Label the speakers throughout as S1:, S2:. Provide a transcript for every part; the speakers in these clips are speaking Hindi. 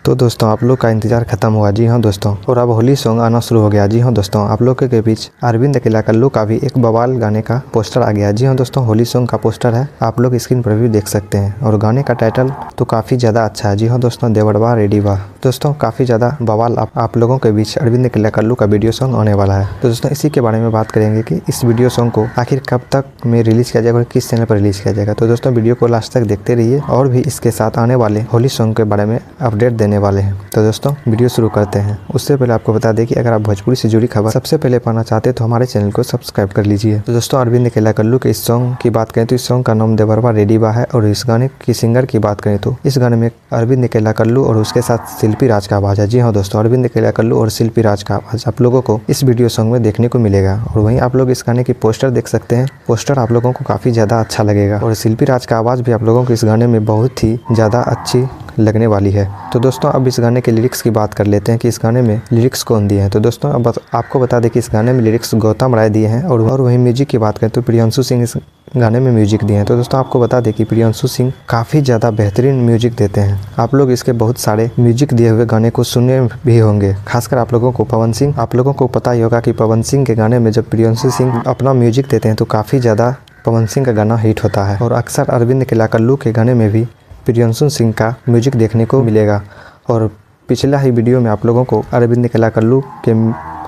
S1: तो दोस्तों आप लोग का इंतजार खत्म हुआ। जी हाँ दोस्तों, और अब होली सॉन्ग आना शुरू हो गया। जी हाँ दोस्तों, आप लोग के बीच अरविंद अकेला कल्लू का भी एक बवाल गाने का पोस्टर आ गया। जी हाँ दोस्तों, होली सॉन्ग का पोस्टर है, आप लोग स्क्रीन पर भी देख सकते हैं। और गाने का टाइटल तो काफ़ी ज़्यादा अच्छा है। जी हाँ दोस्तों, देवड़वा रेडी वाह। दोस्तों काफ़ी ज़्यादा बवाल आप लोगों के बीच अरविंद अकेला कल्लू का वीडियो सॉन्ग आने वाला है। तो दोस्तों इसी के बारे में बात करेंगे कि इस वीडियो सॉन्ग को आखिर कब तक में रिलीज़ किया जाएगा और किस चैनल पर रिलीज़ किया जाएगा। तो दोस्तों वीडियो को लास्ट तक देखते रहिए और भी इसके साथ आने वाले होली सॉन्ग के बारे में अपडेट देने वाले हैं। तो दोस्तों वीडियो शुरू करते हैं। उससे पहले आपको बता दें कि अगर आप भोजपुरी से जुड़ी खबर सबसे पहले पाना चाहते हैं तो हमारे चैनल को सब्सक्राइब कर लीजिए। तो दोस्तों अरविंद अकेला कल्लू के इस सॉन्ग की बात करें तो इस सॉन्ग का नाम देवड़वा रेडी वाह है। और इस गाने की सिंगर की बात करें तो इस गाने में अरविंद अकेला कल्लू और उसके साथ शिल्पी राज का आवाज़ है। जी हाँ दोस्तों, अरविंद अकेला कल्लू और शिल्पी राज का आवाज़ आप लोगों को इस वीडियो सॉन्ग में देखने को मिलेगा। और वहीं आप लोग इस गाने की पोस्टर देख सकते हैं, पोस्टर आप लोगों को काफ़ी ज़्यादा अच्छा लगेगा। और शिल्पी राज का आवाज़ भी आप लोगों को इस गाने में बहुत ही ज़्यादा अच्छी लगने वाली है। तो दोस्तों अब इस गाने के लिरिक्स की बात कर लेते हैं कि इस गाने में लिरिक्स कौन दिए हैं। तो दोस्तों अब आपको बता दें कि इस गाने में लिरिक्स गौतम राय दिए हैं। और वहीं म्यूजिक की बात करें तो प्रियांशु सिंह इस गाने में म्यूजिक दिए हैं। तो दोस्तों आपको बता दें कि प्रियांशु सिंह काफ़ी ज़्यादा बेहतरीन म्यूजिक देते हैं। आप लोग इसके बहुत सारे म्यूजिक दिए हुए गाने को सुने भी होंगे, खासकर आप लोगों को पवन सिंह, आप लोगों को पता ही होगा कि पवन सिंह के गाने में जब प्रियांशु सिंह अपना म्यूजिक देते हैं तो काफ़ी ज़्यादा पवन सिंह का गाना हिट होता है। और अक्सर अरविंद अकेला कल्लू के गाने में भी प्रियांशु सिंह का म्यूजिक देखने को मिलेगा। और पिछला ही वीडियो में आप लोगों को अरविंद अकेला कल्लू के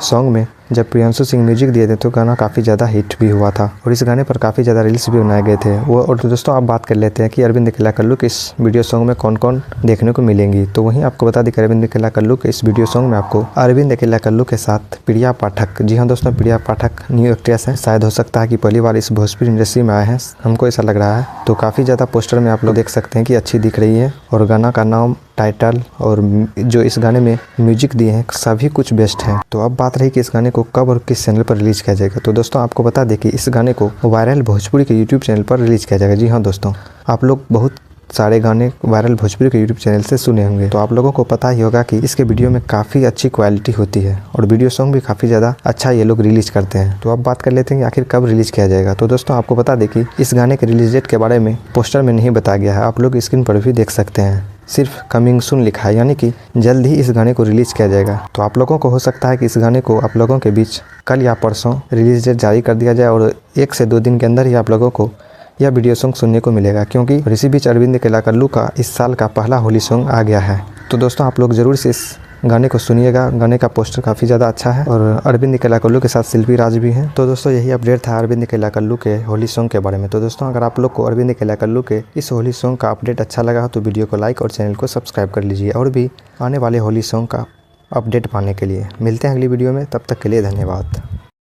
S1: सॉन्ग में जब प्रियांशु सिंह म्यूजिक दिए थे तो गाना काफ़ी ज़्यादा हिट भी हुआ था और इस गाने पर काफ़ी ज़्यादा रील्स भी बनाए गए थे वो। और तो दोस्तों आप बात कर लेते हैं कि अरविंद अकेला कल्लू के इस वीडियो सॉन्ग में कौन कौन देखने को मिलेंगी। तो वहीं आपको बता दें कि अरविंद अकेला कल्लू के इस वीडियो सॉन्ग में आपको अरविंद अकेला कल्लू के साथ प्रिया पाठक, जी हाँ दोस्तों प्रिया पाठक न्यू एक्ट्रेस है, शायद हो सकता है कि पहली बार इस भोजपुरी इंडस्ट्री में आए हैं, हमको ऐसा लग रहा है। तो काफ़ी ज़्यादा पोस्टर में आप लोग देख सकते हैं कि अच्छी दिख रही है। और गाना का नाम, टाइटल और जो इस गाने में म्यूजिक दिए हैं सभी कुछ बेस्ट है। तो अब बात रही कि इस गाने को कब और किस चैनल पर रिलीज किया जाएगा। तो दोस्तों आपको बता दें कि इस गाने को वायरल भोजपुरी के यूट्यूब चैनल पर रिलीज किया जाएगा। जी हाँ दोस्तों, आप लोग बहुत सारे गाने वायरल भोजपुरी के यूट्यूब चैनल से सुने होंगे, तो आप लोगों को पता ही होगा कि इसके वीडियो में काफ़ी अच्छी क्वालिटी होती है और वीडियो सॉन्ग भी काफ़ी ज़्यादा अच्छा ये लोग रिलीज करते हैं। तो अब बात कर लेते हैं कि आखिर कब रिलीज किया जाएगा। तो दोस्तों आपको बता दें कि इस गाने के रिलीज डेट के बारे में पोस्टर में नहीं बताया गया है, आप लोग स्क्रीन पर भी देख सकते हैं, सिर्फ कमिंग सून लिखा है, यानी कि जल्द ही इस गाने को रिलीज़ किया जाएगा। तो आप लोगों को हो सकता है कि इस गाने को आप लोगों के बीच कल या परसों रिलीज डेट जारी कर दिया जाए और 1 से 2 दिन के अंदर ही आप लोगों को यह वीडियो सॉन्ग सुनने को मिलेगा, क्योंकि इसी बीच अरविंद अकेला कल्लू का इस साल का पहला होली सॉन्ग आ गया है। तो दोस्तों आप लोग ज़रूर से इस गाने को सुनिएगा, गाने का पोस्टर काफ़ी ज़्यादा अच्छा है और अरविंद अकेला कल्लू के साथ शिल्पी राज भी हैं। तो दोस्तों यही अपडेट था अरविंद अकेला कल्लू के होली सॉन्ग के बारे में। तो दोस्तों अगर आप लोग को अरविंद अकेला कल्लू के इस होली सॉन्ग का अपडेट अच्छा लगा हो तो वीडियो को लाइक और चैनल को सब्सक्राइब कर लीजिए और भी आने वाले होली सॉन्ग का अपडेट पाने के लिए। मिलते हैं अगली वीडियो में, तब तक के लिए धन्यवाद।